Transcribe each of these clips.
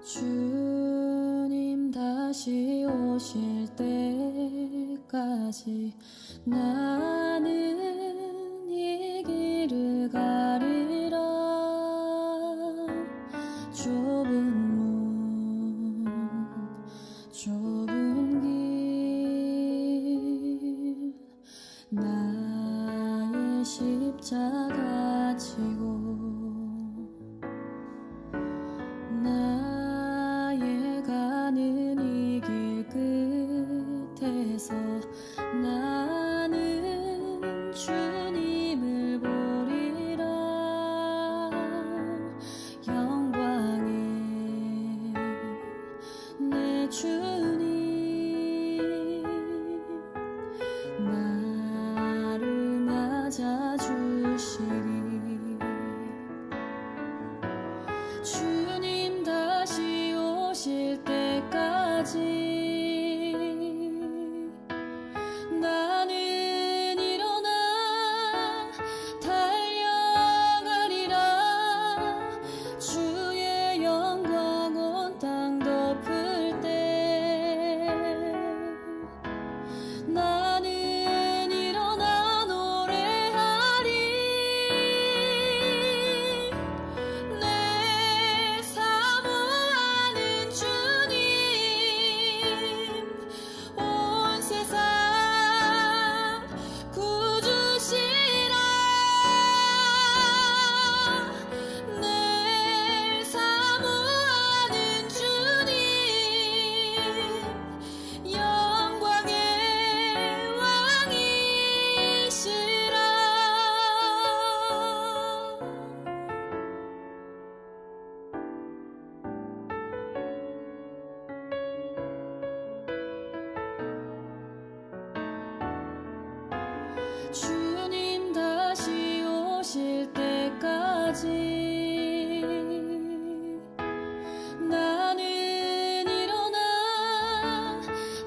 주님 다시 오실 때까지 나는 이 길을 가리라. 좁은 문 좁은 길 나의 십자가 지고 나의 가는 이 길 끝에서 나는 주님을 보리라. 영광의 내 주님 나를 맞아주시리. 주님 다시 오실 때까지 나는 일어나 달려가리라. 주의 영광 온 땅 덮을 때 나는 일어나 노래하리. 내 사모하는 주님 온 세상 구주시라. 내 사모하는 주님 영광의 왕이시라. 주님 다시 오실 때까지 나는 일어나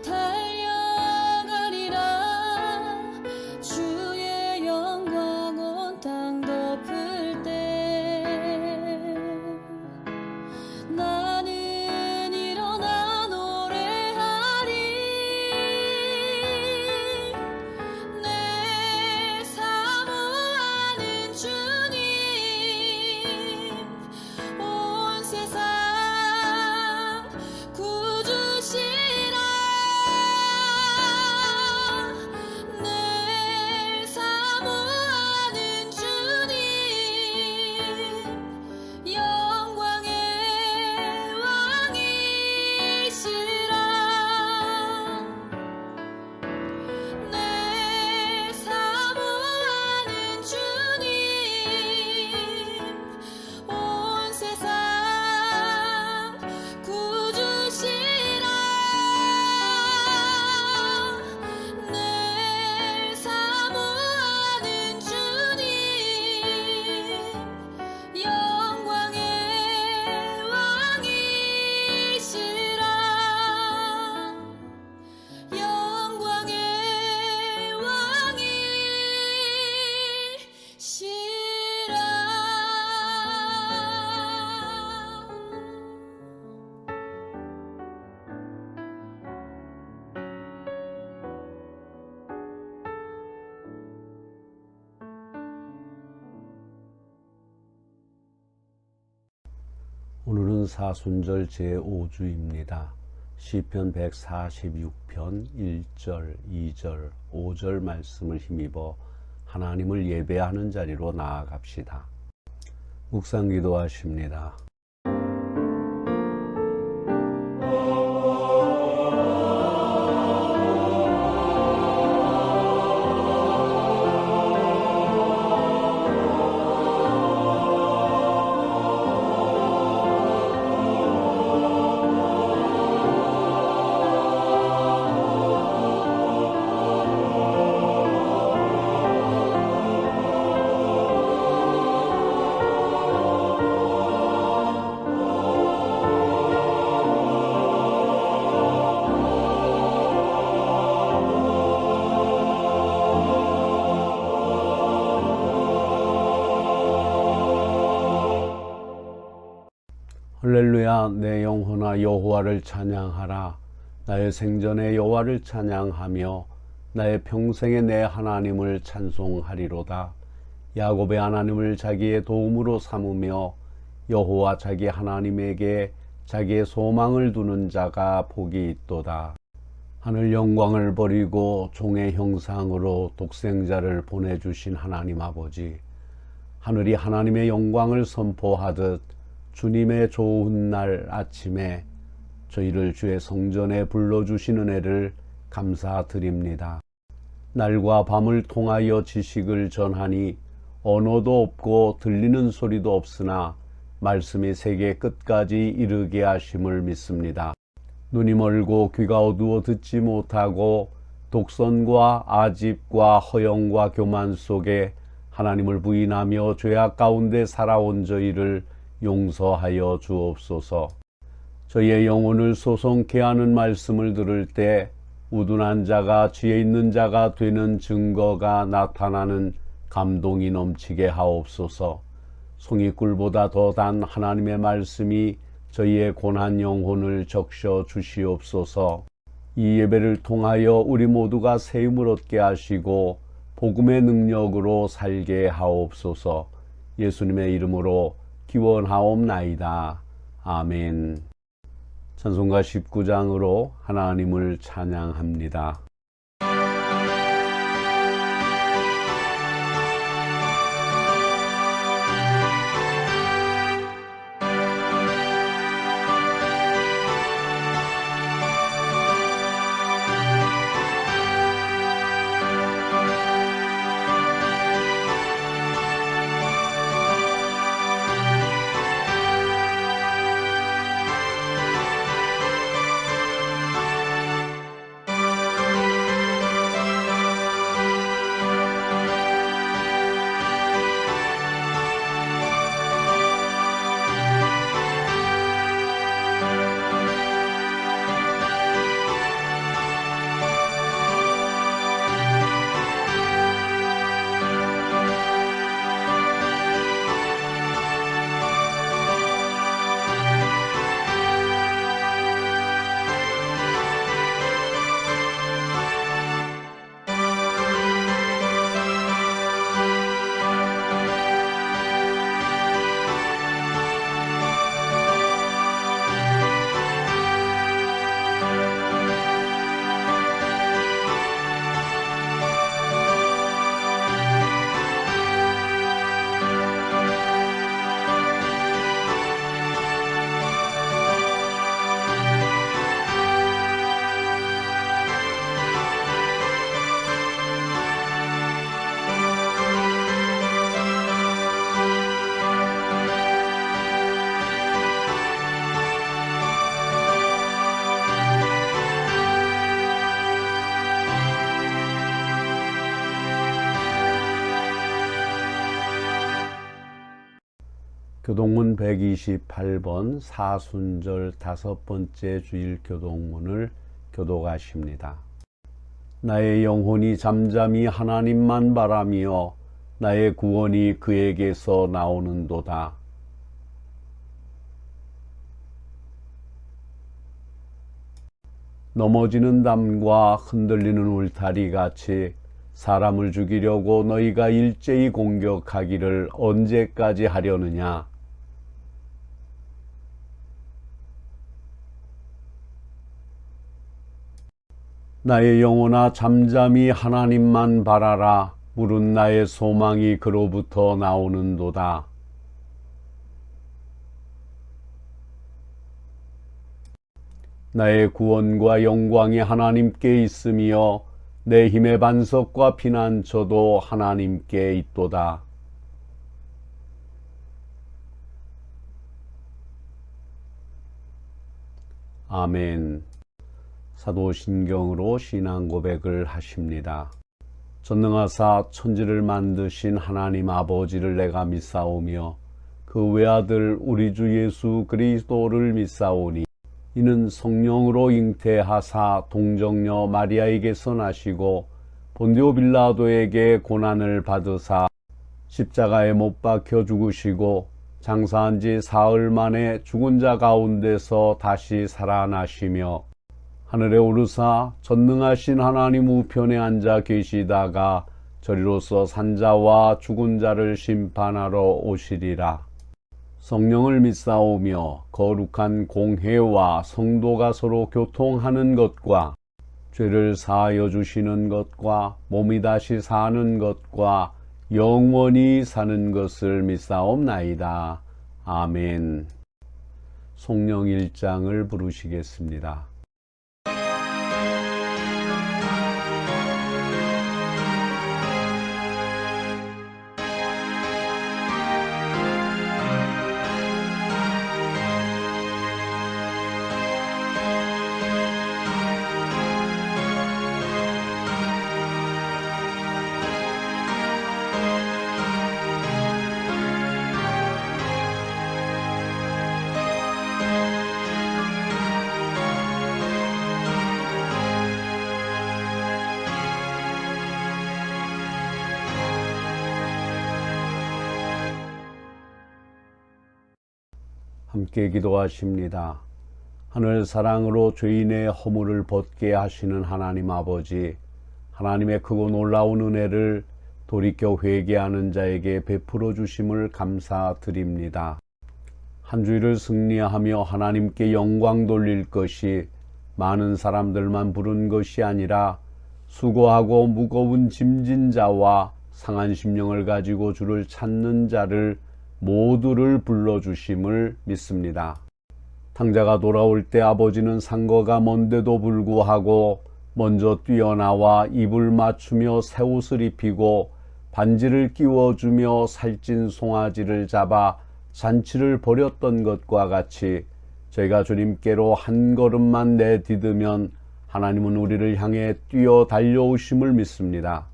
달려가리라. 주의 영광 온 땅 덮을 때 나는 일어나 노래하리. 내 사모하는 주님 온 세상 구주시라. 내 사모하는 주님 영광의 왕이시라. 내 사모하는 주님 온 세상 구주시라. 내 사모하는 주님 영광의 왕이시라. 영광의 왕이시라. 오늘은 사순절 제5주입니다. 시편 146편 1절, 2절, 5절 말씀을 힘입어 하나님을 예배하는 자리로 나아갑시다. 묵상 기도하십니다. 할렐루야. 내 영혼아 여호와를 찬양하라. 나의 생전에 여호와를 찬양하며 나의 평생에 내 하나님을 찬송하리로다. 야곱의 하나님을 자기의 도움으로 삼으며 여호와 자기 하나님에게 자기의 소망을 두는 자가 복이 있도다. 하늘 영광을 버리고 종의 형상으로 독생자를 보내주신 하나님 아버지, 하늘이 하나님의 영광을 선포하듯 주님의 좋은 날 아침에 저희를 주의 성전에 불러주신 은혜를 감사드립니다. 날과 밤을 통하여 지식을 전하니 언어도 없고 들리는 소리도 없으나 말씀이 세계 끝까지 이르게 하심을 믿습니다. 눈이 멀고 귀가 어두워 듣지 못하고 독선과 아집과 허영과 교만 속에 하나님을 부인하며 죄악 가운데 살아온 저희를 용서하여 주옵소서. 저희의 영혼을 소송케 하는 말씀을 들을 때 우둔한 자가 지혜 있는 자가 되는 증거가 나타나는 감동이 넘치게 하옵소서. 송이꿀보다 더 단 하나님의 말씀이 저희의 고난 영혼을 적셔 주시옵소서. 이 예배를 통하여 우리 모두가 새 힘을 얻게 하시고 복음의 능력으로 살게 하옵소서. 예수님의 이름으로 기원하옵나이다. 아멘. 찬송가 19장으로 하나님을 찬양합니다. 교동문 128번 사순절 5번째 주일 교동문을 교독하십니다. 나의 영혼이 잠잠히 하나님만 바라며 나의 구원이 그에게서 나오는도다. 넘어지는 담과 흔들리는 울타리 같이 사람을 죽이려고 너희가 일제히 공격하기를 언제까지 하려느냐? 나의 영혼아 잠잠히 하나님만 바라라. 물은 나의 소망이 그로부터 나오는도다. 나의 구원과 영광이 하나님께 있으며 내 힘의 반석과 피난처도 하나님께 있도다. 아멘. 사도신경으로 신앙 고백을 하십니다. 전능하사 천지를 만드신 하나님 아버지를 내가 믿사오며 그 외아들 우리 주 예수 그리스도를 믿사오니 이는 성령으로 잉태하사 동정녀 마리아에게서 나시고 본디오 빌라도에게 고난을 받으사 십자가에 못 박혀 죽으시고 장사한 지 사흘 만에 죽은 자 가운데서 다시 살아나시며 하늘에 오르사 전능하신 하나님 우편에 앉아 계시다가 저리로서 산자와 죽은 자를 심판하러 오시리라. 성령을 믿사오며 거룩한 공회와 성도가 서로 교통하는 것과 죄를 사하여 주시는 것과 몸이 다시 사는 것과 영원히 사는 것을 믿사옵나이다. 아멘. 성령 1장을 부르시겠습니다. 함께 기도하십니다. 하늘 사랑으로 죄인의 허물을 벗게 하시는 하나님 아버지, 하나님의 크고 놀라운 은혜를 돌이켜 회개하는 자에게 베풀어 주심을 감사드립니다. 한 주일을 승리하며 하나님께 영광 돌릴 것이 많은 사람들만 부른 것이 아니라 수고하고 무거운 짐진 자와 상한 심령을 가지고 주를 찾는 자를 모두를 불러주심을 믿습니다. 탕자가 돌아올 때 아버지는 상거가 먼데도 불구하고 먼저 뛰어나와 입을 맞추며 새 옷을 입히고 반지를 끼워주며 살찐 송아지를 잡아 잔치를 벌였던 것과 같이 저희가 주님께로 한 걸음만 내디디면 하나님은 우리를 향해 뛰어 달려오심을 믿습니다.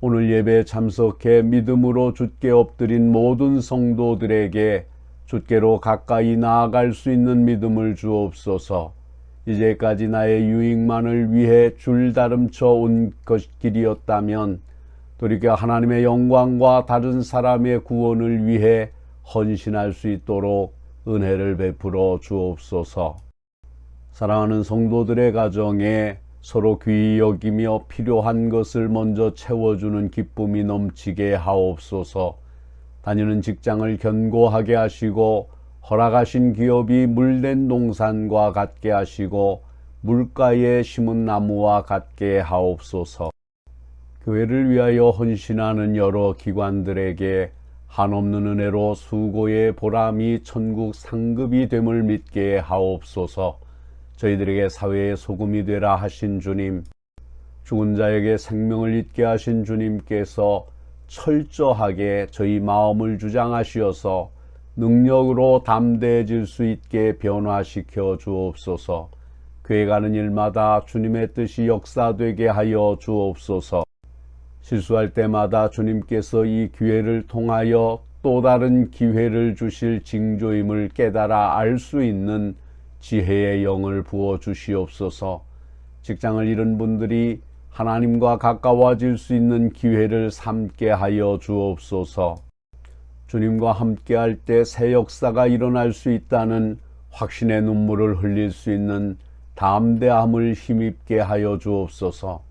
오늘 예배에 참석해 믿음으로 주께 엎드린 모든 성도들에게 주께로 가까이 나아갈 수 있는 믿음을 주옵소서. 이제까지 나의 유익만을 위해 줄다름쳐 온 길이었다면 돌이켜 하나님의 영광과 다른 사람의 구원을 위해 헌신할 수 있도록 은혜를 베풀어 주옵소서. 사랑하는 성도들의 가정에 서로 귀히 여기며 필요한 것을 먼저 채워주는 기쁨이 넘치게 하옵소서. 다니는 직장을 견고하게 하시고 허락하신 기업이 물된 동산과 같게 하시고 물가에 심은 나무와 같게 하옵소서. 교회를 위하여 헌신하는 여러 기관들에게 한없는 은혜로 수고의 보람이 천국 상급이 됨을 믿게 하옵소서. 저희들에게 사회의 소금이 되라 하신 주님, 죽은 자에게 생명을 잊게 하신 주님께서 철저하게 저희 마음을 주장하시어서 능력으로 담대해질 수 있게 변화시켜 주옵소서. 교회 가는 일마다 주님의 뜻이 역사되게 하여 주옵소서. 실수할 때마다 주님께서 이 기회를 통하여 또 다른 기회를 주실 징조임을 깨달아 알 수 있는 지혜의 영을 부어 주시옵소서. 직장을 잃은 분들이 하나님과 가까워질 수 있는 기회를 삼게 하여 주옵소서. 주님과 함께할 때 새 역사가 일어날 수 있다는 확신의 눈물을 흘릴 수 있는 담대함을 힘입게 하여 주옵소서.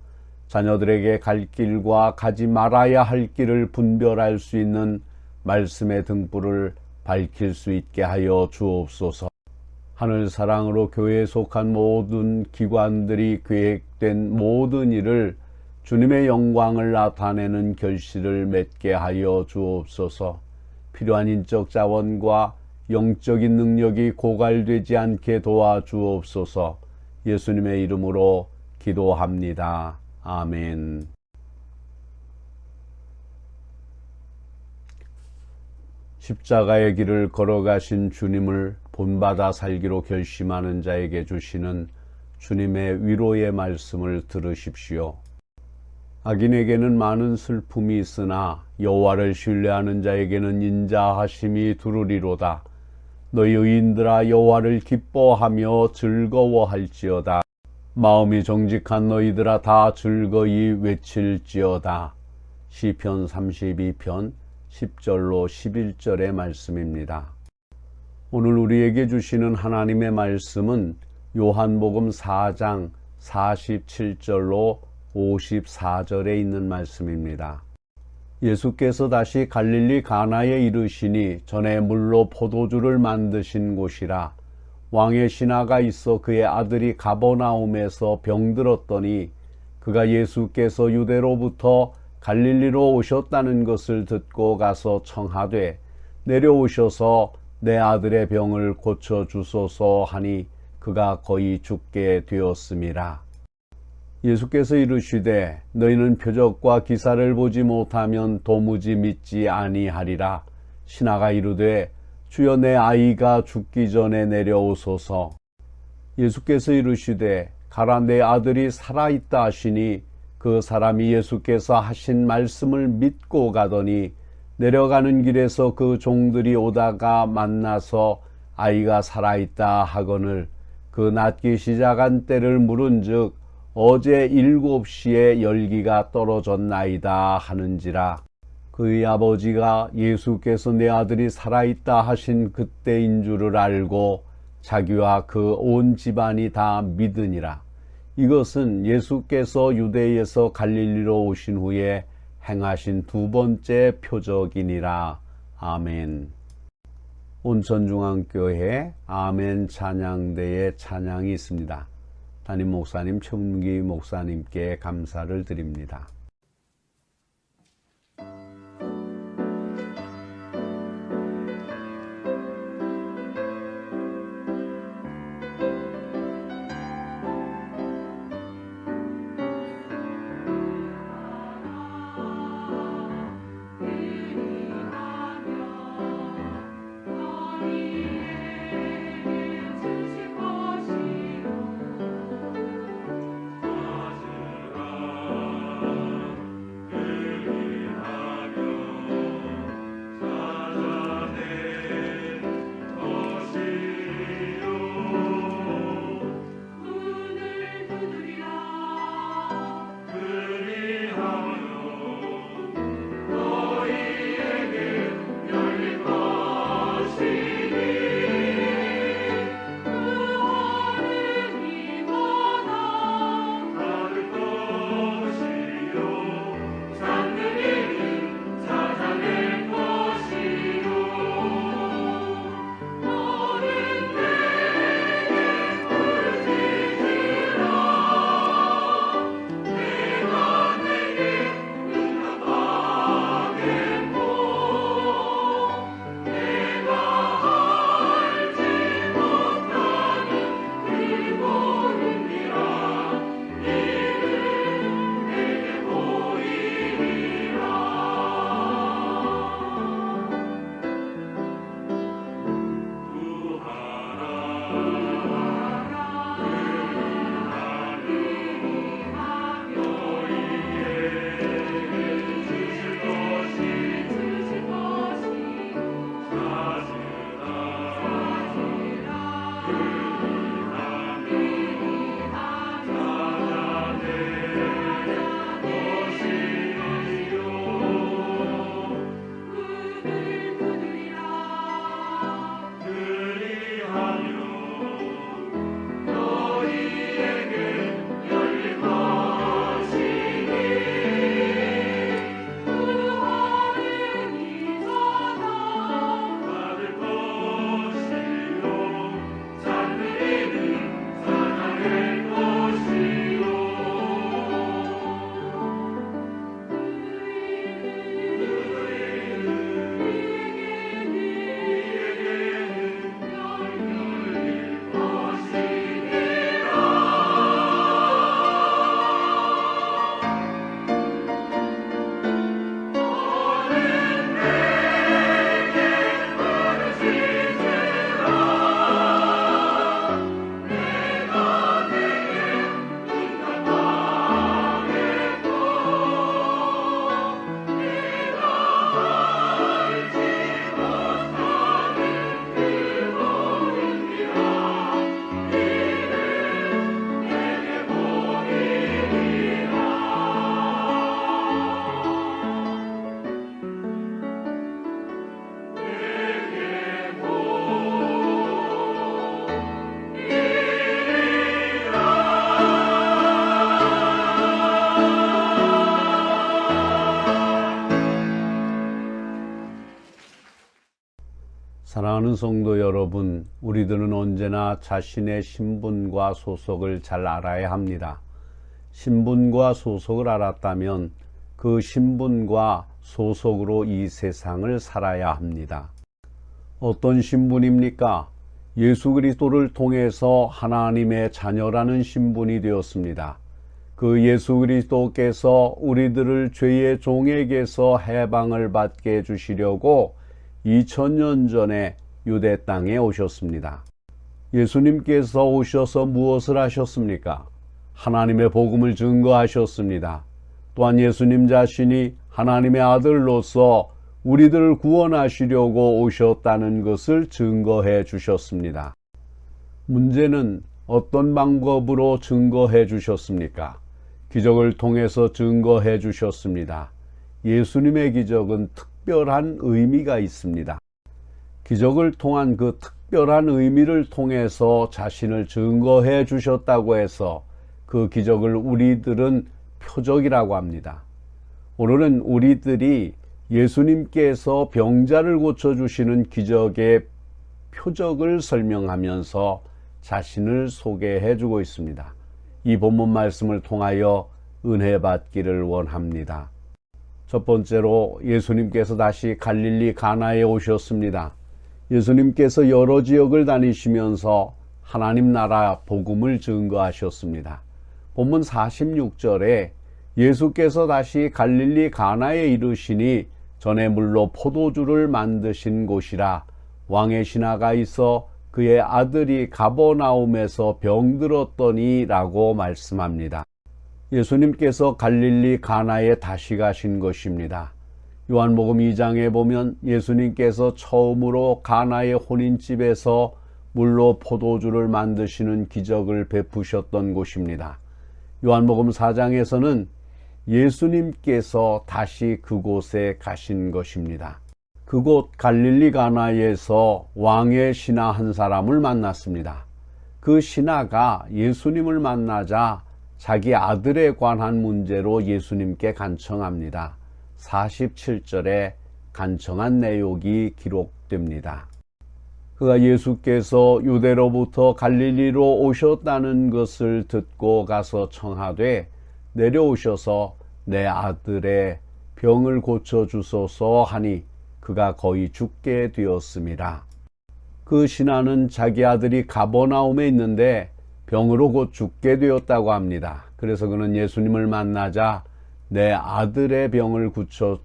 자녀들에게 갈 길과 가지 말아야 할 길을 분별할 수 있는 말씀의 등불을 밝힐 수 있게 하여 주옵소서. 하늘 사랑으로 교회에 속한 모든 기관들이 계획된 모든 일을 주님의 영광을 나타내는 결실을 맺게 하여 주옵소서. 필요한 인적 자원과 영적인 능력이 고갈되지 않게 도와주옵소서. 예수님의 이름으로 기도합니다. 아멘. 십자가의 길을 걸어가신 주님을 본받아 살기로 결심하는 자에게 주시는 주님의 위로의 말씀을 들으십시오. 악인에게는 많은 슬픔이 있으나 여호와를 신뢰하는 자에게는 인자하심이 두루리로다. 너희 의인들아 여호와를 기뻐하며 즐거워할지어다. 마음이 정직한 너희들아 다 즐거이 외칠지어다. 시편 32편 10절로 11절의 말씀입니다. 오늘 우리에게 주시는 하나님의 말씀은 요한복음 4장 47절로 54절에 있는 말씀입니다. 예수께서 다시 갈릴리 가나에 이르시니 전에 물로 포도주를 만드신 곳이라. 왕의 신하가 있어 그의 아들이 가버나움에서 병들었더니 그가 예수께서 유대로부터 갈릴리로 오셨다는 것을 듣고 가서 청하되 내려오셔서 내 아들의 병을 고쳐주소서 하니 그가 거의 죽게 되었음이라. 예수께서 이르시되 너희는 표적과 기사를 보지 못하면 도무지 믿지 아니하리라. 신하가 이르되 주여 내 아이가 죽기 전에 내려오소서. 예수께서 이르시되 가라 내 아들이 살아있다 하시니 그 사람이 예수께서 하신 말씀을 믿고 가더니 내려가는 길에서 그 종들이 오다가 만나서 아이가 살아있다 하거늘 그 낫기 시작한 때를 물은즉 어제 7시에 열기가 떨어졌나이다 하는지라. 그의 아버지가 예수께서 내 아들이 살아있다 하신 그때인 줄을 알고 자기와 그 온 집안이 다 믿으니라. 이것은 예수께서 유대에서 갈릴리로 오신 후에 행하신 두 번째 표적이니라. 아멘. 온천중앙교회 아멘 찬양대에 찬양이 있습니다. 담임 목사님 최문기 목사님께 감사를 드립니다. 사랑하는 성도 여러분, 우리들은 언제나 자신의 신분과 소속을 잘 알아야 합니다. 신분과 소속을 알았다면 그 신분과 소속으로 이 세상을 살아야 합니다. 어떤 신분입니까? 예수 그리스도를 통해서 하나님의 자녀라는 신분이 되었습니다. 그 예수 그리스도께서 우리들을 죄의 종에게서 해방을 받게 해주시려고 2000년 전에 유대 땅에 오셨습니다. 예수님께서 오셔서 무엇을 하셨습니까? 하나님의 복음을 증거하셨습니다. 또한 예수님 자신이 하나님의 아들로서 우리들을 구원하시려고 오셨다는 것을 증거해 주셨습니다. 문제는 어떤 방법으로 증거해 주셨습니까? 기적을 통해서 증거해 주셨습니다. 예수님의 기적은 특별한 의미가 있습니다. 기적을 통한 그 특별한 의미를 통해서 자신을 증거해 주셨다고 해서 그 기적을 우리들은 표적이라고 합니다. 오늘은 우리들이 예수님께서 병자를 고쳐주시는 기적의 표적을 설명하면서 자신을 소개해 주고 있습니다. 이 본문 말씀을 통하여 은혜 받기를 원합니다. 첫 번째로 예수님께서 다시 갈릴리 가나에 오셨습니다. 예수님께서 여러 지역을 다니시면서 하나님 나라 복음을 증거하셨습니다. 본문 46절에 예수께서 다시 갈릴리 가나에 이르시니 전에 물로 포도주를 만드신 곳이라 왕의 신하가 있어 그의 아들이 가버나움에서 병들었더니 라고 말씀합니다. 예수님께서 갈릴리 가나에 다시 가신 것입니다. 요한복음 2장에 보면 예수님께서 처음으로 가나의 혼인집에서 물로 포도주를 만드시는 기적을 베푸셨던 곳입니다. 요한복음 4장에서는 예수님께서 다시 그곳에 가신 것입니다. 그곳 갈릴리 가나에서 왕의 신하 한 사람을 만났습니다. 그 신하가 예수님을 만나자 자기 아들에 관한 문제로 예수님께 간청합니다. 47절에 간청한 내용이 기록됩니다. 그가 예수께서 유대로부터 갈릴리로 오셨다는 것을 듣고 가서 청하되 내려오셔서 내 아들의 병을 고쳐주소서 하니 그가 거의 죽게 되었음이라. 그 신하는 자기 아들이 가버나움에 있는데 병으로 곧 죽게 되었다고 합니다. 그래서 그는 예수님을 만나자 내 아들의 병을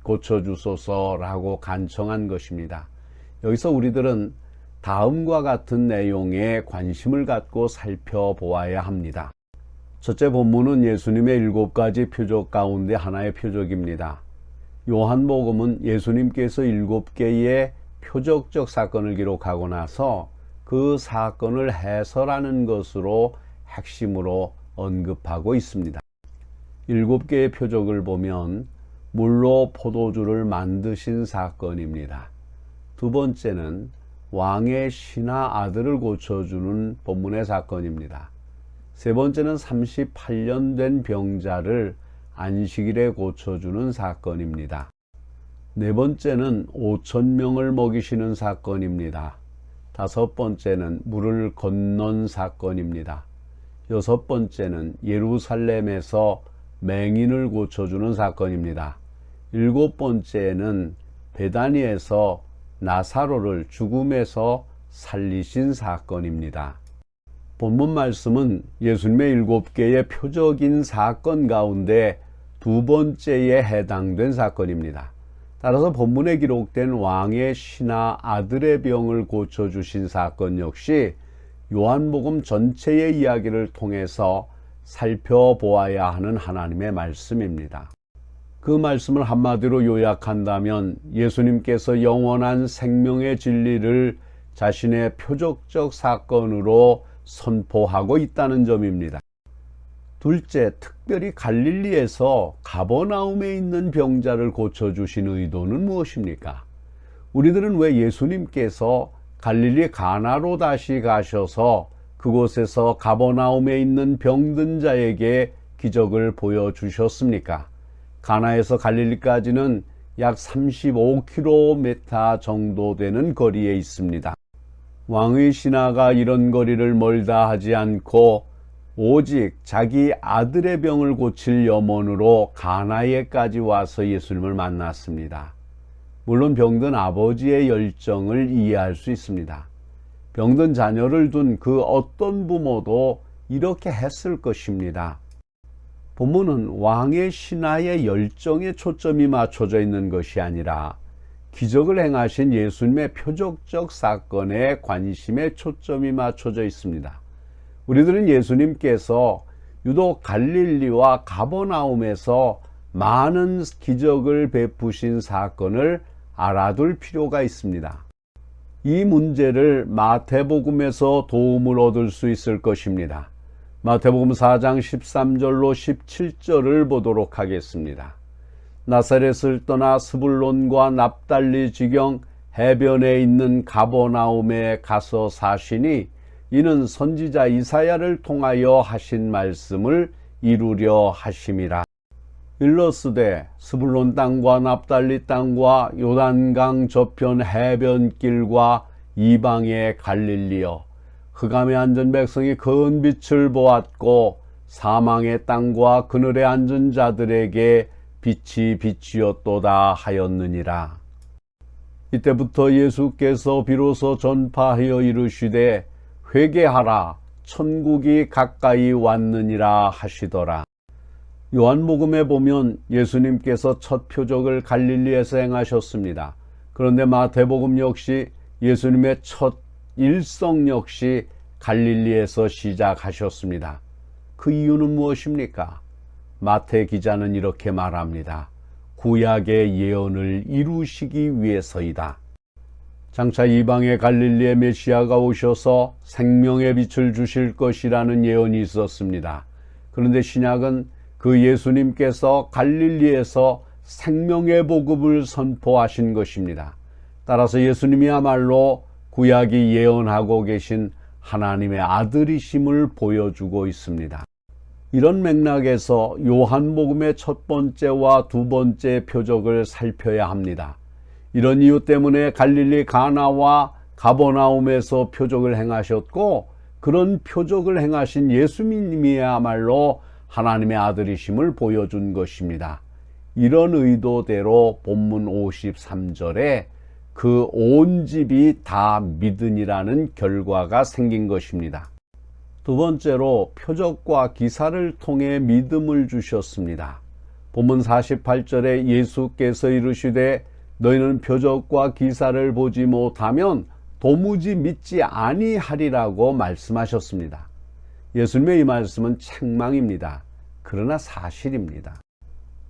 고쳐주소서라고 간청한 것입니다. 여기서 우리들은 다음과 같은 내용에 관심을 갖고 살펴보아야 합니다. 첫째 본문은 예수님의 7가지 표적 가운데 하나의 표적입니다. 요한복음은 예수님께서 7개의 표적적 사건을 기록하고 나서 그 사건을 해설하는 것으로 핵심으로 언급하고 있습니다. 7개의 표적을 보면 물로 포도주를 만드신 사건입니다. 두 번째는 왕의 신하 아들을 고쳐주는 본문의 사건입니다. 세 번째는 38년 된 병자를 안식일에 고쳐주는 사건입니다. 네 번째는 5,000명을 먹이시는 사건입니다. 다섯 번째는 물을 건넌 사건입니다. 여섯 번째는 예루살렘에서 맹인을 고쳐주는 사건입니다. 일곱 번째는 베다니에서 나사로를 죽음에서 살리신 사건입니다. 본문 말씀은 예수님의 7개의 표적인 사건 가운데 두 번째에 해당된 사건입니다. 따라서 본문에 기록된 왕의 신하 아들의 병을 고쳐주신 사건 역시 요한복음 전체의 이야기를 통해서 살펴보아야 하는 하나님의 말씀입니다. 그 말씀을 한마디로 요약한다면 예수님께서 영원한 생명의 진리를 자신의 표적적 사건으로 선포하고 있다는 점입니다. 둘째, 특별히 갈릴리에서 가버나움에 있는 병자를 고쳐주신 의도는 무엇입니까? 우리들은 왜 예수님께서 갈릴리 가나로 다시 가셔서 그곳에서 가버나움에 있는 병든 자에게 기적을 보여주셨습니까? 가나에서 갈릴리까지는 약 35km 정도 되는 거리에 있습니다. 왕의 신하가 이런 거리를 멀다 하지 않고 오직 자기 아들의 병을 고칠 염원으로 가나에까지 와서 예수님을 만났습니다. 물론 병든 아버지의 열정을 이해할 수 있습니다. 병든 자녀를 둔 그 어떤 부모도 이렇게 했을 것입니다. 본문은 왕의 신하의 열정에 초점이 맞춰져 있는 것이 아니라 기적을 행하신 예수님의 표적적 사건에 관심에 초점이 맞춰져 있습니다. 우리들은 예수님께서 유독 갈릴리와 가버나움에서 많은 기적을 베푸신 사건을 알아둘 필요가 있습니다. 이 문제를 마태복음에서 도움을 얻을 수 있을 것입니다. 마태복음 4장 13절로 17절을 보도록 하겠습니다. 나사렛을 떠나 스불론과 납달리 지경 해변에 있는 가버나움에 가서 사시니 이는 선지자 이사야를 통하여 하신 말씀을 이루려 하심이라. 일러스되 스불론 땅과 납달리 땅과 요단강 저편 해변길과 이방의 갈릴리여, 흑암에 앉은 백성이 큰 빛을 보았고 사망의 땅과 그늘에 앉은 자들에게 빛이 비치었도다 하였느니라. 이때부터 예수께서 비로소 전파하여 이르시되 회개하라, 천국이 가까이 왔느니라 하시더라. 요한복음에 보면 예수님께서 첫 표적을 갈릴리에서 행하셨습니다. 그런데 마태복음 역시 예수님의 첫 일성 역시 갈릴리에서 시작하셨습니다. 그 이유는 무엇입니까? 마태 기자는 이렇게 말합니다. 구약의 예언을 이루시기 위해서이다. 장차 이방의 갈릴리에 메시아가 오셔서 생명의 빛을 주실 것이라는 예언이 있었습니다. 그런데 신약은 그 예수님께서 갈릴리에서 생명의 복음을 선포하신 것입니다. 따라서 예수님이야말로 구약이 예언하고 계신 하나님의 아들이심을 보여주고 있습니다. 이런 맥락에서 요한복음의 첫 번째와 두 번째 표적을 살펴야 합니다. 이런 이유 때문에 갈릴리 가나와 가버나움에서 표적을 행하셨고, 그런 표적을 행하신 예수님이야말로 하나님의 아들이심을 보여준 것입니다. 이런 의도대로 본문 53절에 그 온 집이 다 믿으니라는 결과가 생긴 것입니다. 두 번째로 표적과 기사를 통해 믿음을 주셨습니다. 본문 48절에 예수께서 이르시되 너희는 표적과 기사를 보지 못하면 도무지 믿지 아니하리라고 말씀하셨습니다. 예수님의 이 말씀은 책망입니다. 그러나 사실입니다.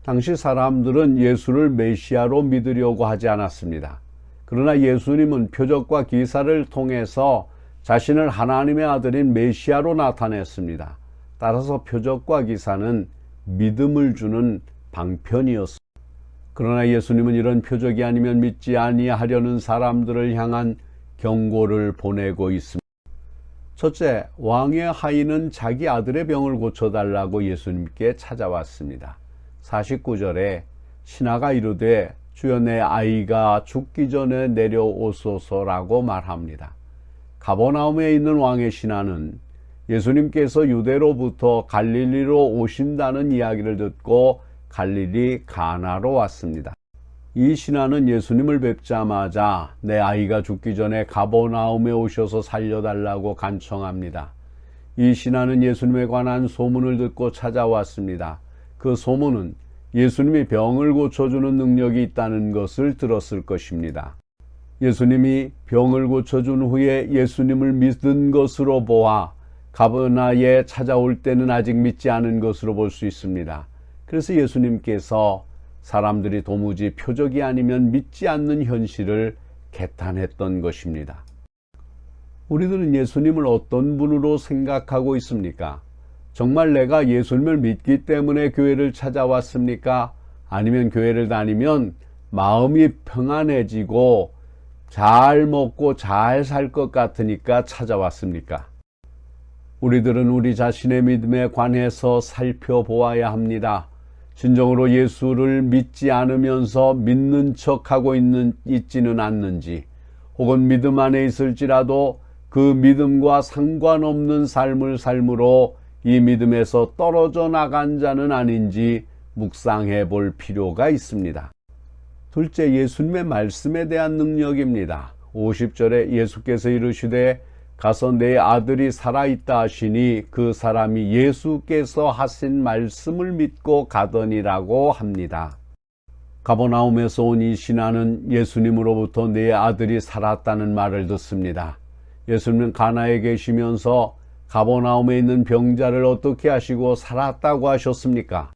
당시 사람들은 예수를 메시아로 믿으려고 하지 않았습니다. 그러나 예수님은 표적과 기사를 통해서 자신을 하나님의 아들인 메시아로 나타냈습니다. 따라서 표적과 기사는 믿음을 주는 방편이었습니다. 그러나 예수님은 이런 표적이 아니면 믿지 아니하려는 사람들을 향한 경고를 보내고 있습니다. 첫째, 왕의 하인은 자기 아들의 병을 고쳐달라고 예수님께 찾아왔습니다. 49절에 신하가 이르되 주여 내 아이가 죽기 전에 내려오소서라고 말합니다. 가버나움에 있는 왕의 신하는 예수님께서 유대로부터 갈릴리로 오신다는 이야기를 듣고 갈릴리 가나로 왔습니다. 이 신하는 예수님을 뵙자마자 내 아이가 죽기 전에 가버나움에 오셔서 살려달라고 간청합니다. 이 신하는 예수님에 관한 소문을 듣고 찾아왔습니다. 그 소문은 예수님이 병을 고쳐주는 능력이 있다는 것을 들었을 것입니다. 예수님이 병을 고쳐준 후에 예수님을 믿은 것으로 보아 가버나에 찾아올 때는 아직 믿지 않은 것으로 볼 수 있습니다. 그래서 예수님께서 사람들이 도무지 표적이 아니면 믿지 않는 현실을 개탄했던 것입니다. 우리들은 예수님을 어떤 분으로 생각하고 있습니까? 정말 내가 예수님을 믿기 때문에 교회를 찾아왔습니까? 아니면 교회를 다니면 마음이 평안해지고 잘 먹고 잘 살 것 같으니까 찾아왔습니까? 우리들은 우리 자신의 믿음에 관해서 살펴보아야 합니다. 진정으로 예수를 믿지 않으면서 믿는 척하고 있지는 않는지, 혹은 믿음 안에 있을지라도 그 믿음과 상관없는 삶을 삶으로 이 믿음에서 떨어져 나간 자는 아닌지 묵상해 볼 필요가 있습니다. 둘째, 예수님의 말씀에 대한 능력입니다. 50절에 예수께서 이르시되 가서 내 아들이 살아있다 하시니 그 사람이 예수께서 하신 말씀을 믿고 가더니라고 합니다. 가버나움에서 온 이 신하는 예수님으로부터 내 아들이 살았다는 말을 듣습니다. 예수님은 가나에 계시면서 가버나움에 있는 병자를 어떻게 하시고 살았다고 하셨습니까?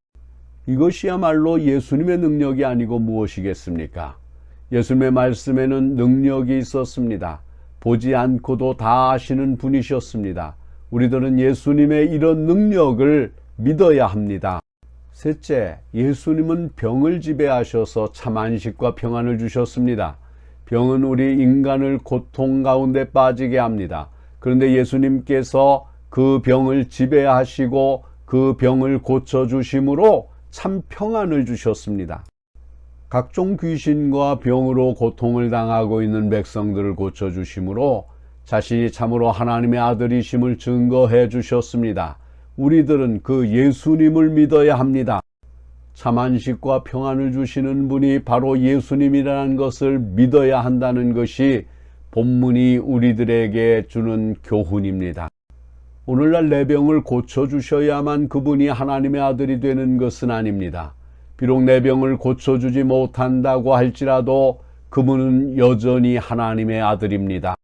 이것이야말로 예수님의 능력이 아니고 무엇이겠습니까? 예수님의 말씀에는 능력이 있었습니다. 보지 않고도 다 아시는 분이셨습니다. 우리들은 예수님의 이런 능력을 믿어야 합니다. 셋째, 예수님은 병을 지배하셔서 참 안식과 평안을 주셨습니다. 병은 우리 인간을 고통 가운데 빠지게 합니다. 그런데 예수님께서 그 병을 지배하시고 그 병을 고쳐주심으로 참 평안을 주셨습니다. 각종 귀신과 병으로 고통을 당하고 있는 백성들을 고쳐주심으로 자신이 참으로 하나님의 아들이심을 증거해 주셨습니다. 우리들은 그 예수님을 믿어야 합니다. 참 안식과 평안을 주시는 분이 바로 예수님이라는 것을 믿어야 한다는 것이 본문이 우리들에게 주는 교훈입니다. 오늘날 내 병을 고쳐주셔야만 그분이 하나님의 아들이 되는 것은 아닙니다. 비록 내 병을 고쳐주지 못한다고 할지라도 그분은 여전히 하나님의 아들입니다.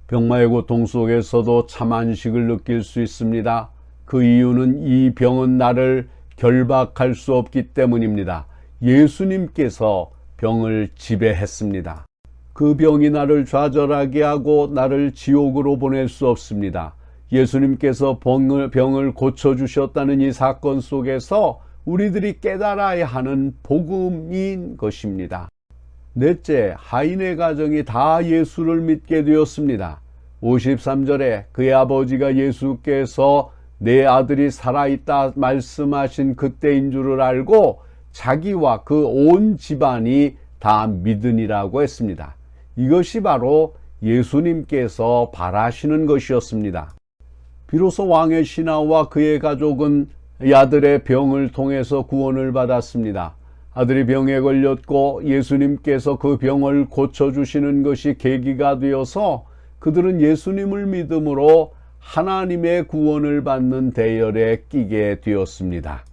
병마의 고통 속에서도 참 안식을 느낄 수 있습니다. 그 이유는 이 병은 나를 결박할 수 없기 때문입니다. 예수님께서 병을 지배했습니다. 그 병이 나를 좌절하게 하고 나를 지옥으로 보낼 수 없습니다. 예수님께서 병을 고쳐주셨다는 이 사건 속에서 우리들이 깨달아야 하는 복음인 것입니다. 넷째, 하인의 가정이 다 예수를 믿게 되었습니다. 53절에 그의 아버지가 예수께서 내 아들이 살아있다 말씀하신 그때인 줄을 알고 자기와 그 온 집안이 다 믿으니라고 했습니다. 이것이 바로 예수님께서 바라시는 것이었습니다. 비로소 왕의 신하와 그의 가족은 이 아들의 병을 통해서 구원을 받았습니다. 아들이 병에 걸렸고 예수님께서 그 병을 고쳐주시는 것이 계기가 되어서 그들은 예수님을 믿음으로 하나님의 구원을 받는 대열에 끼게 되었습니다.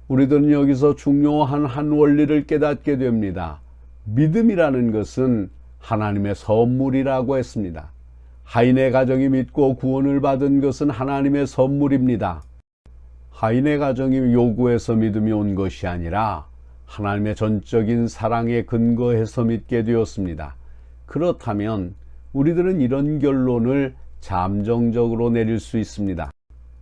우리들은 여기서 중요한 한 원리를 깨닫게 됩니다. 믿음이라는 것은 하나님의 선물이라고 했습니다. 하인의 가정이 믿고 구원을 받은 것은 하나님의 선물입니다. 하인의 가정이 요구해서 믿음이 온 것이 아니라 하나님의 전적인 사랑에 근거해서 믿게 되었습니다. 그렇다면 우리들은 이런 결론을 잠정적으로 내릴 수 있습니다.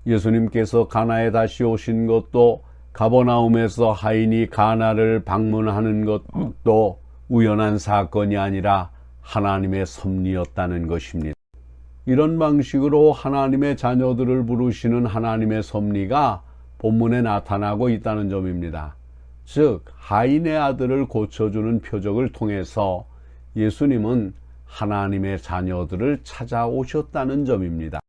예수님께서 가나에 다시 오신 것도 가버나움에서 하인이 가나를 방문하는 것도 우연한 사건이 아니라 하나님의 섭리였다는 것입니다. 이런 방식으로 하나님의 자녀들을 부르시는 하나님의 섭리가 본문에 나타나고 있다는 점입니다. 즉 하인의 아들을 고쳐주는 표적을 통해서 예수님은 하나님의 자녀들을 찾아오셨다는 점입니다.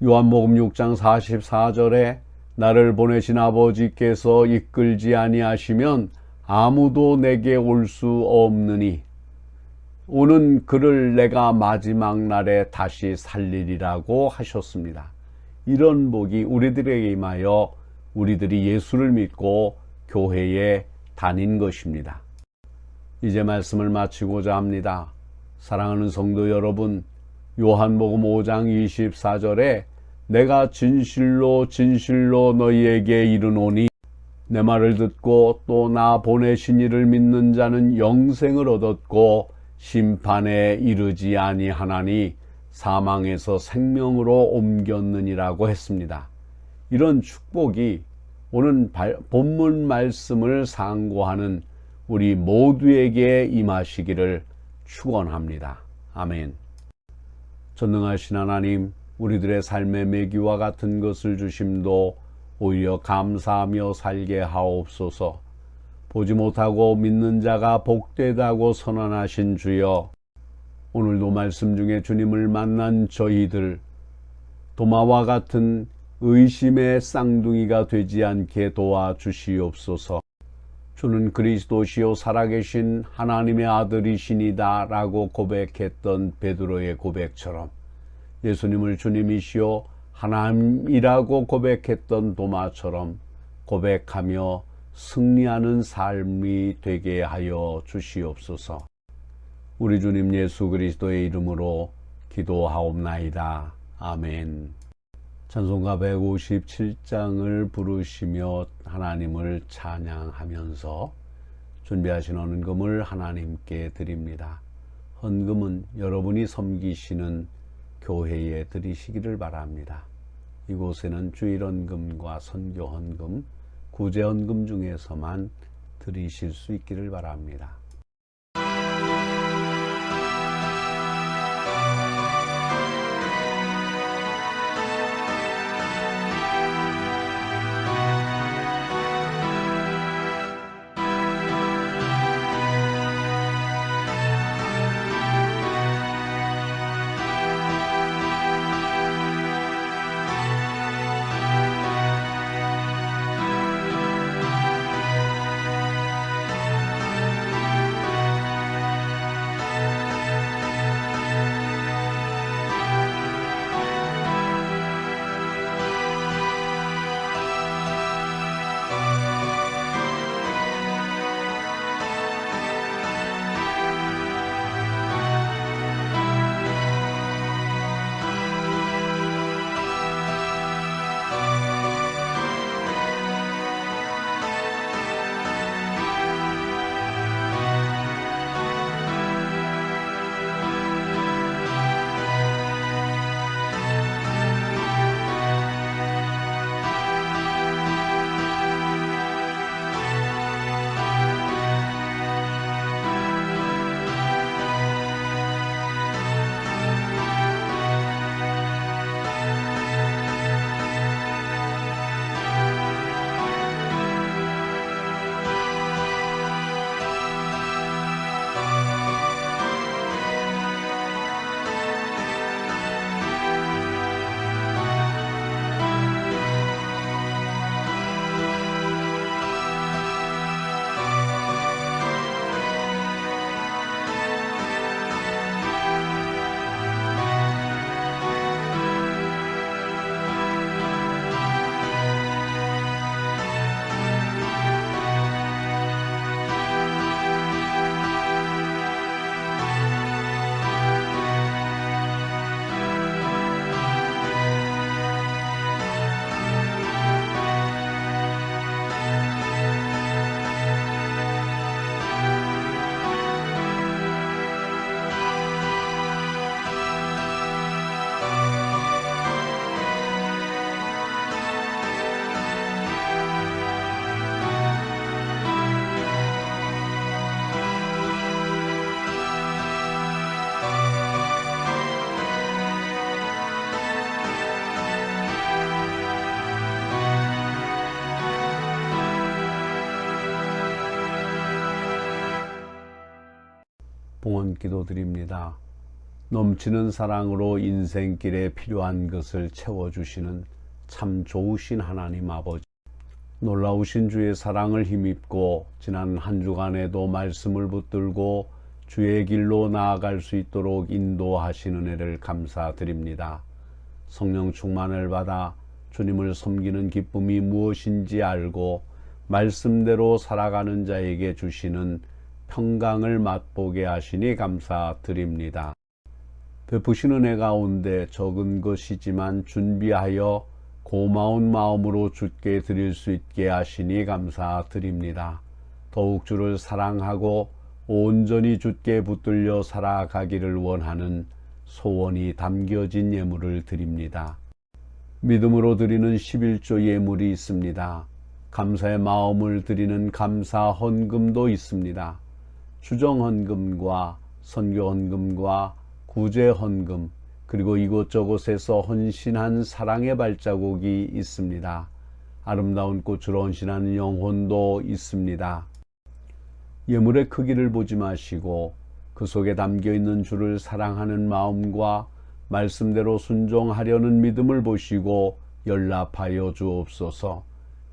요한복음 6장 44절에 나를 보내신 아버지께서 이끌지 아니하시면 아무도 내게 올 수 없느니 오는 그를 내가 마지막 날에 다시 살리리라고 하셨습니다. 이런 복이 우리들에게 임하여 우리들이 예수를 믿고 교회에 다닌 것입니다. 이제 말씀을 마치고자 합니다. 사랑하는 성도 여러분, 요한복음 5장 24절에 내가 진실로 진실로 너희에게 이르노니 내 말을 듣고 또 나 보내신 이를 믿는 자는 영생을 얻었고 심판에 이르지 아니하나니 사망에서 생명으로 옮겼느니라고 했습니다. 이런 축복이 오늘 본문 말씀을 상고하는 우리 모두에게 임하시기를 축원합니다. 아멘. 전능하신 하나님, 우리들의 삶의 매기와 같은 것을 주심도 오히려 감사하며 살게 하옵소서. 보지 못하고 믿는 자가 복되다고 선언하신 주여, 오늘도 말씀 중에 주님을 만난 저희들, 도마와 같은 의심의 쌍둥이가 되지 않게 도와주시옵소서. 주는 그리스도시요 살아계신 하나님의 아들이시니다 라고 고백했던 베드로의 고백처럼 예수님을 주님이시요 하나님이라고 고백했던 도마처럼 고백하며 승리하는 삶이 되게 하여 주시옵소서. 우리 주님 예수 그리스도의 이름으로 기도하옵나이다. 아멘. 찬송가 157장을 부르시며 하나님을 찬양하면서 준비하신 헌금을 하나님께 드립니다. 헌금은 여러분이 섬기시는 교회에 드리시기를 바랍니다. 이곳에는 주일헌금과 선교헌금, 구제헌금 중에서만 드리실 수 있기를 바랍니다. 봉헌 기도드립니다. 넘치는 사랑으로 인생길에 필요한 것을 채워주시는 참 좋으신 하나님 아버지, 놀라우신 주의 사랑을 힘입고 지난 한 주간에도 말씀을 붙들고 주의 길로 나아갈 수 있도록 인도하신 은혜를 감사드립니다. 성령 충만을 받아 주님을 섬기는 기쁨이 무엇인지 알고 말씀대로 살아가는 자에게 주시는 평강을 맛보게 하시니 감사드립니다. 베푸신 은혜 가운데 적은 것이지만 준비하여 고마운 마음으로 주께 드릴 수 있게 하시니 감사드립니다. 더욱 주를 사랑하고 온전히 주께 붙들려 살아가기를 원하는 소원이 담겨진 예물을 드립니다. 믿음으로 드리는 11조 예물이 있습니다. 감사의 마음을 드리는 감사 헌금도 있습니다. 추정 헌금과 선교 헌금과 구제 헌금, 그리고 이곳저곳에서 헌신한 사랑의 발자국이 있습니다. 아름다운 꽃으로 헌신하는 영혼도 있습니다. 예물의 크기를 보지 마시고 그 속에 담겨 있는 주를 사랑하는 마음과 말씀대로 순종하려는 믿음을 보시고 연락하여 주옵소서.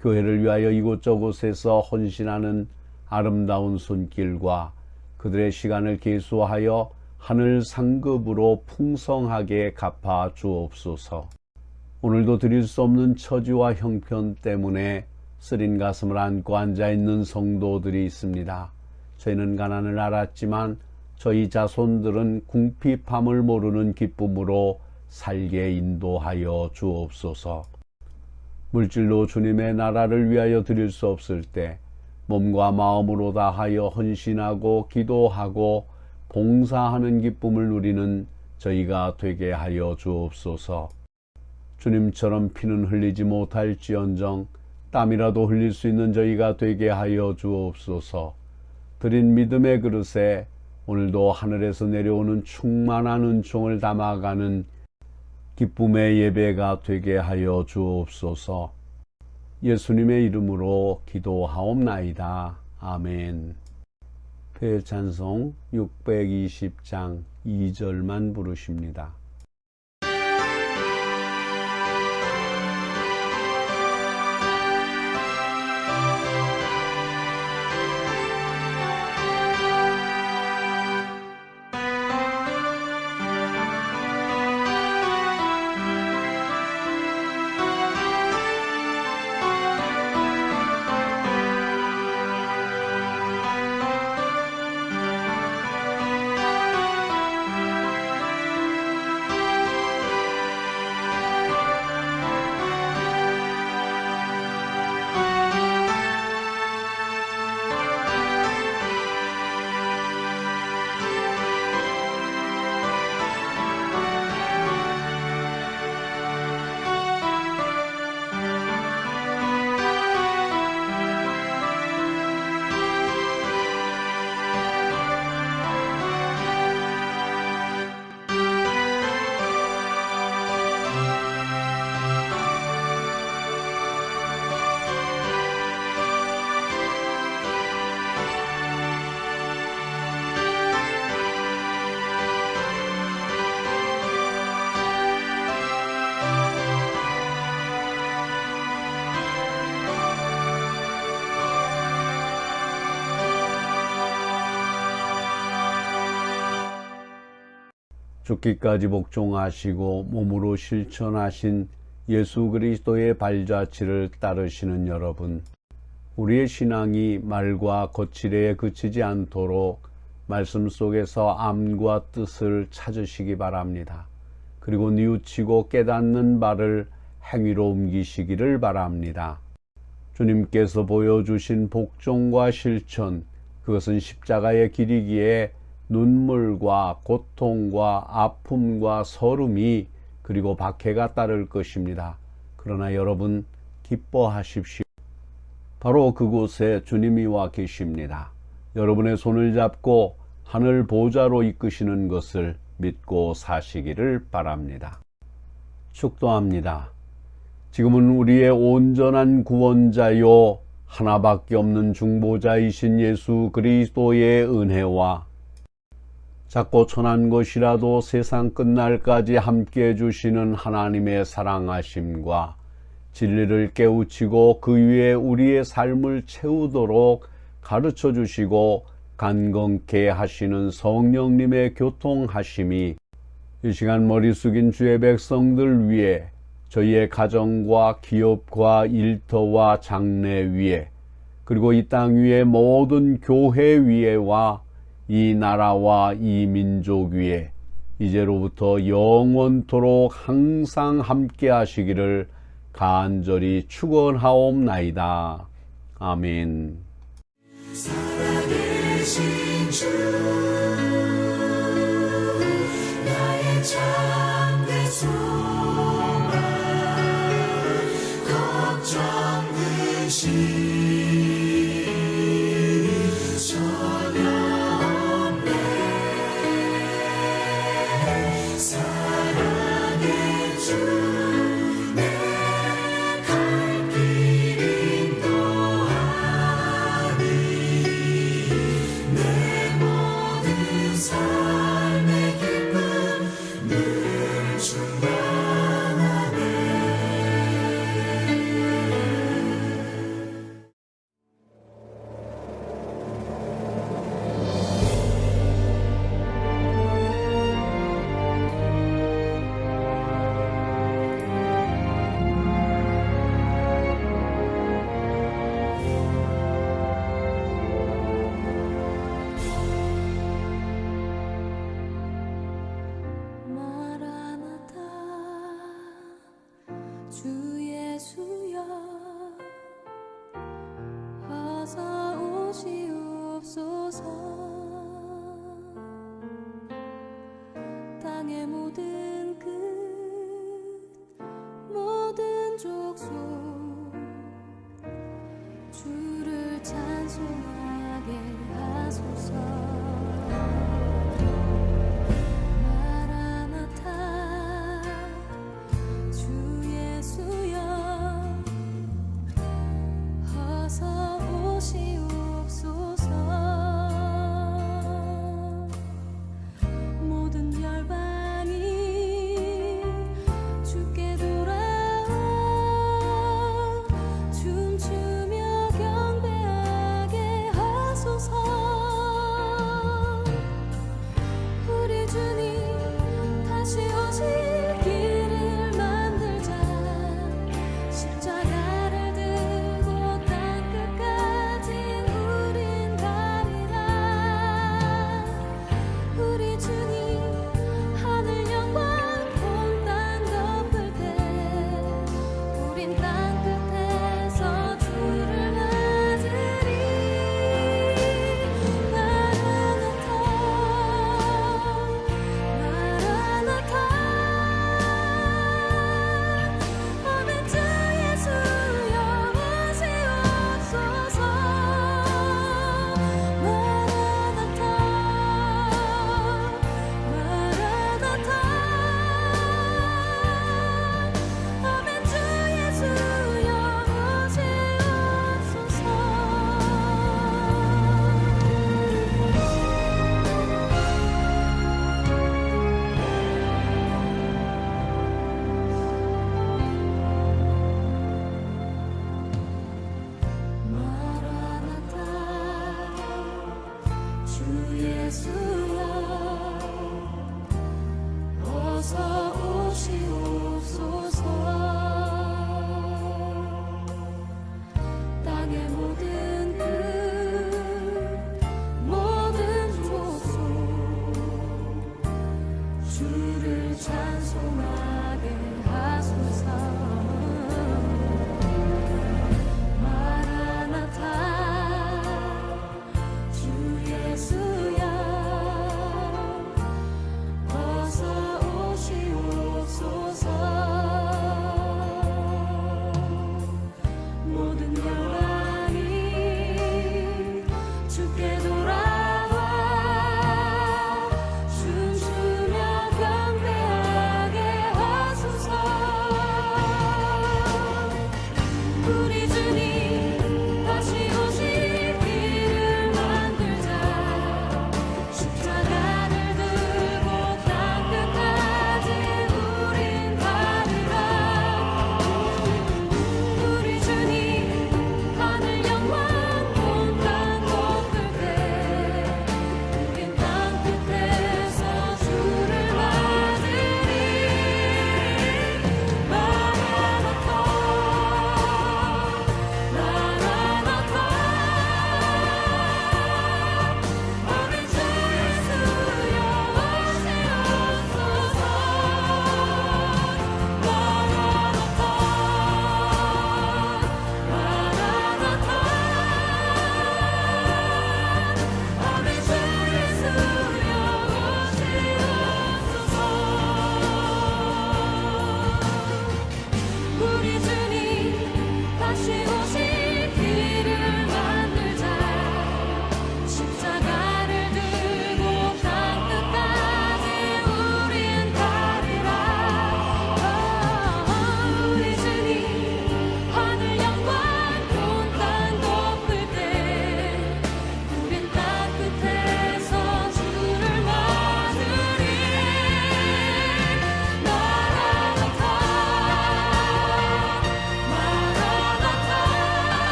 교회를 위하여 이곳저곳에서 헌신하는 아름다운 손길과 그들의 시간을 계수하여 하늘 상급으로 풍성하게 갚아 주옵소서. 오늘도 드릴 수 없는 처지와 형편 때문에 쓰린 가슴을 안고 앉아있는 성도들이 있습니다. 저희는 가난을 알았지만 저희 자손들은 궁핍함을 모르는 기쁨으로 살게 인도하여 주옵소서. 물질로 주님의 나라를 위하여 드릴 수 없을 때 몸과 마음으로 다하여 헌신하고 기도하고 봉사하는 기쁨을 누리는 저희가 되게 하여 주옵소서. 주님처럼 피는 흘리지 못할지언정 땀이라도 흘릴 수 있는 저희가 되게 하여 주옵소서. 드린 믿음의 그릇에 오늘도 하늘에서 내려오는 충만한 은총을 담아가는 기쁨의 예배가 되게 하여 주옵소서. 예수님의 이름으로 기도하옵나이다. 아멘. 배찬송 620장 2절만 부르십니다. 죽기까지 복종하시고 몸으로 실천하신 예수 그리스도의 발자취를 따르시는 여러분, 우리의 신앙이 말과 거칠에 그치지 않도록 말씀 속에서 암과 뜻을 찾으시기 바랍니다. 그리고 뉘우치고 깨닫는 바를 행위로 옮기시기를 바랍니다. 주님께서 보여주신 복종과 실천, 그것은 십자가의 길이기에 눈물과 고통과 아픔과 서름이 그리고 박해가 따를 것입니다. 그러나 여러분 기뻐하십시오. 바로 그곳에 주님이 와 계십니다. 여러분의 손을 잡고 하늘 보좌로 이끄시는 것을 믿고 사시기를 바랍니다. 축도합니다. 지금은 우리의 온전한 구원자요 하나밖에 없는 중보자이신 예수 그리스도의 은혜와 작고 천한 것이라도 세상 끝날까지 함께 해주시는 하나님의 사랑하심과 진리를 깨우치고 그 위에 우리의 삶을 채우도록 가르쳐 주시고 간건케 하시는 성령님의 교통하심이 이 시간 머리 숙인 주의 백성들 위에, 저희의 가정과 기업과 일터와 장래 위에, 그리고 이 땅 위에 모든 교회 위에와 이 나라와 이 민족 위에 이제로부터 영원토록 항상 함께 하시기를 간절히 축원하옵나이다. 아멘. 살아계신 주, 나의 참된 소망, 걱정 의심 사 주 예수여 어서 오시옵소서. 땅의 모든 끝 모든 족속 주를 찬송하게 하소서.